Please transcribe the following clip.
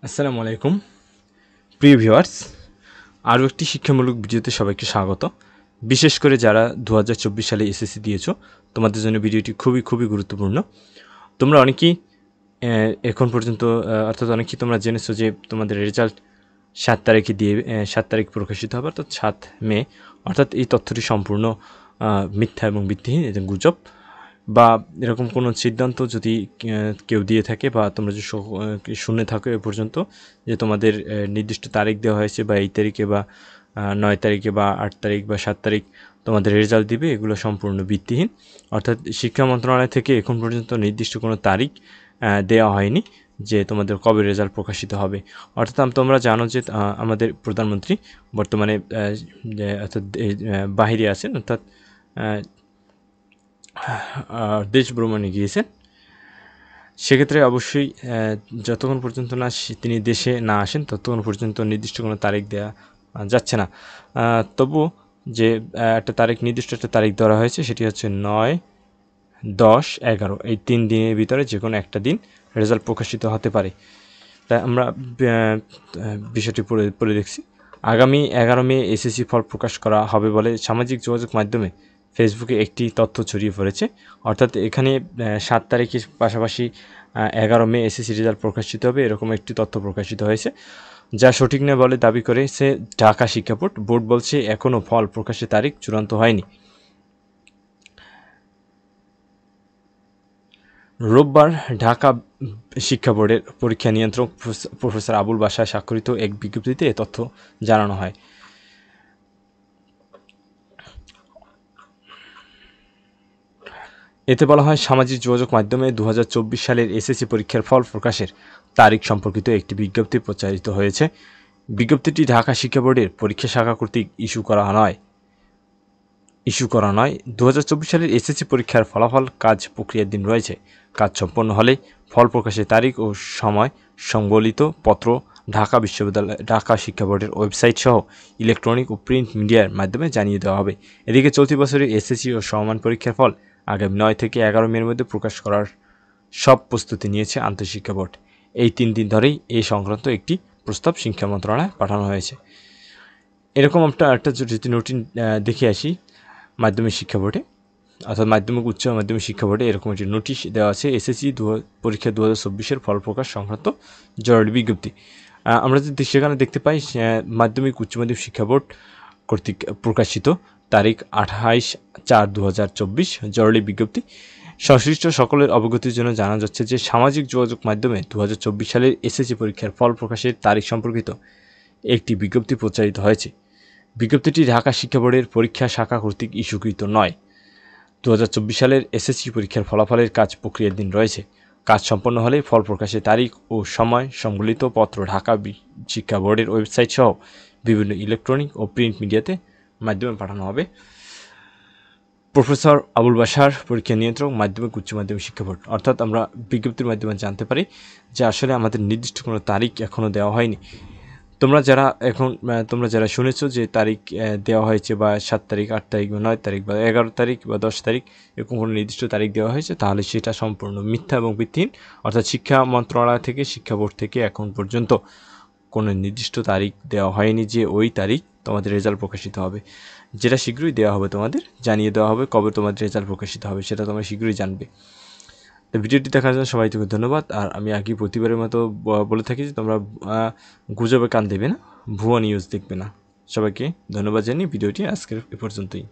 আসসালামু আলাইকুম প্রিয় ভিউয়ার্স, আরও একটি শিক্ষামূলক ভিডিওতে সবাইকে স্বাগত। বিশেষ করে যারা 2024 সালে এসএসসি দিয়েছো, তোমাদের জন্য ভিডিওটি খুবই গুরুত্বপূর্ণ। তোমরা অনেকেই এখন পর্যন্ত অর্থাৎ অনেকেই তোমরা জেনেছো যে তোমাদের রেজাল্ট 7 তারিখে দিয়ে 7 তারিখ প্রকাশিত হবে, অর্থাৎ 7 মে। অর্থাৎ এই তথ্যটি সম্পূর্ণ মিথ্যা এবং ভিত্তিহীন এবং গুজব, বা এরকম কোনো সিদ্ধান্ত যদি কেউ দিয়ে থাকে বা তোমরা যে শুনে থাকো এ পর্যন্ত যে তোমাদের নির্দিষ্ট তারিখ দেওয়া হয়েছে বা এই তারিখে বা 9 তারিখে বা 8 তারিখ বা 7 তারিখ তোমাদের রেজাল্ট দিবে, এগুলো সম্পূর্ণ ভিত্তিহীন। অর্থাৎ শিক্ষা মন্ত্রণালয় থেকে এখন পর্যন্ত নির্দিষ্ট কোনো তারিখ দেওয়া হয়নি যে তোমাদের কবে রেজাল্ট প্রকাশিত হবে। অর্থাৎ তোমরা জানো যে আমাদের প্রধানমন্ত্রী বর্তমানে অর্থাৎ বাহিরে আছেন, অর্থাৎ দেশ ভ্রমণে গিয়েছেন। সেক্ষেত্রে অবশ্যই যতক্ষণ পর্যন্ত না তিনি দেশে না আসেন ততক্ষণ পর্যন্ত নির্দিষ্ট কোনো তারিখ দেওয়া যাচ্ছে না। তবু যে একটা তারিখ, নির্দিষ্ট একটা তারিখ ধরা হয়েছে, সেটি হচ্ছে 9, 10, 11 এই 3 দিনের ভিতরে যে কোনো একটা দিন রেজাল্ট প্রকাশিত হতে পারে। তাই আমরা বিষয়টি পড়ে দেখছি। আগামী 11 মে এসএসসি ফল প্রকাশ করা হবে বলে সামাজিক যোগাযোগ মাধ্যমে ফেসবুকে একটি তথ্য ছড়িয়ে পড়েছে। অর্থাৎ এখানে 7 তারিখের পাশাপাশি 11 মে এসএসসি রেজাল্ট প্রকাশিত হবে, এরকম একটি তথ্য প্রকাশিত হয়েছে, যা সঠিক নয় বলে দাবি করেছে ঢাকা শিক্ষা বোর্ড। বোর্ড বলছে এখনও ফল প্রকাশের তারিখ চূড়ান্ত হয়নি। রোববার ঢাকা শিক্ষা বোর্ডের পরীক্ষা নিয়ন্ত্রক প্রফেসর আবুল বাশার স্বাক্ষরিত এক বিজ্ঞপ্তিতে এ তথ্য জানানো হয়। এতে বলা হয়, সামাজিক যোগাযোগ মাধ্যমে 2024 সালের এসএসসি পরীক্ষার ফল প্রকাশের তারিখ সম্পর্কিত একটি বিজ্ঞপ্তি প্রচারিত হয়েছে। বিজ্ঞপ্তিটি ঢাকা শিক্ষা বোর্ডের পরীক্ষা শাখা কর্তৃক ইস্যু করা নয়। 2024 সালের এসএসসি পরীক্ষার ফলাফল কাজ প্রক্রিয়ার দিন রয়েছে। কাজ সম্পন্ন হলে ফল প্রকাশের তারিখ ও সময় সংবলিত পত্র ঢাকা শিক্ষা বোর্ডের ওয়েবসাইট সহ ইলেকট্রনিক ও প্রিন্ট মিডিয়ার মাধ্যমে জানিয়ে দেওয়া হবে। এদিকে চলতি বছরের এসএসসি ও সমমান পরীক্ষার ফল আগামী 9 থেকে 11 মের মধ্যে প্রকাশ করার সব প্রস্তুতি নিয়েছে আন্তঃশিক্ষা বোর্ড। এই 3 দিন ধরেই এই সংক্রান্ত একটি প্রস্তাব শিক্ষা মন্ত্রণালয়ে পাঠানো হয়েছে। এরকম একটা যদি রুটিন দেখে আসি মাধ্যমিক শিক্ষা বোর্ডে, অর্থাৎ মাধ্যমিক উচ্চ মাধ্যমিক শিক্ষা বোর্ডে এরকম একটি নোটিশ দেওয়া আছে এসএসসি পরীক্ষা 2024-এর ফল প্রকাশ সংক্রান্ত জরুরি বিজ্ঞপ্তি। আমরা যদি সেখানে দেখতে পাই মাধ্যমিক উচ্চ মাধ্যমিক শিক্ষা বোর্ড কর্তৃক প্রকাশিত তারিখ 28/4/2024 জরুরি বিজ্ঞপ্তি। সংশ্লিষ্ট সকলের অবগতির জন্য জানা যাচ্ছে যে সামাজিক যোগাযোগ মাধ্যমে 2024 সালের এসএসসি পরীক্ষার ফল প্রকাশের তারিখ সম্পর্কিত একটি বিজ্ঞপ্তি প্রচারিত হয়েছে। বিজ্ঞপ্তিটি ঢাকা শিক্ষা বোর্ডের পরীক্ষা শাখা কর্তৃক ইস্যুকৃত নয়। 2024 সালের এসএসসি পরীক্ষার ফলাফলের কাজ প্রক্রিয়ার দিন রয়েছে। কাজ সম্পন্ন হলে ফল প্রকাশের তারিখ ও সময় সংবলিত পত্র ঢাকা শিক্ষা বোর্ডের ওয়েবসাইট সহ বিভিন্ন ইলেকট্রনিক ও প্রিন্ট মিডিয়াতে মাধ্যমে পাঠানো হবে। প্রফেসর আবুল বাশার, পরীক্ষা নিয়ন্ত্রক, মাধ্যমিক উচ্চ মাধ্যমিক শিক্ষা বোর্ড। অর্থাৎ আমরা বিজ্ঞপ্তির মাধ্যমে জানতে পারি যে আসলে আমাদের নির্দিষ্ট কোনো তারিখ এখনও দেওয়া হয়নি। তোমরা যারা শুনেছো যে তারিখ দেওয়া হয়েছে বা 7 তারিখ, 8 তারিখ বা 9 তারিখ বা 11 তারিখ বা 10 তারিখ এরকম কোনো নির্দিষ্ট তারিখ দেওয়া হয়েছে, তাহলে সেটা সম্পূর্ণ মিথ্যা এবং ভিত্তিহীন। অর্থাৎ শিক্ষা মন্ত্রণালয় থেকে, শিক্ষা বোর্ড থেকে এখন পর্যন্ত কোনো নির্দিষ্ট তারিখ দেওয়া হয়নি যে ওই তারিখ তোমাদের রেজাল্ট প্রকাশিত হবে। যেটা শীঘ্রই দেওয়া হবে, তোমাদের জানিয়ে দেওয়া হবে কবে তোমাদের রেজাল্ট প্রকাশিত হবে, সেটা তোমরা শীঘ্রই জানবে। তো ভিডিওটি দেখার জন্য সবাইকে ধন্যবাদ। আর আমি আগেই প্রতিবারের মতো বলে থাকি যে তোমরা গুজবে কান দেবে না, ভুয়া নিউজ দেখবে না। সবাইকে ধন্যবাদ জানিয়ে ভিডিওটি আজকের এ পর্যন্তই।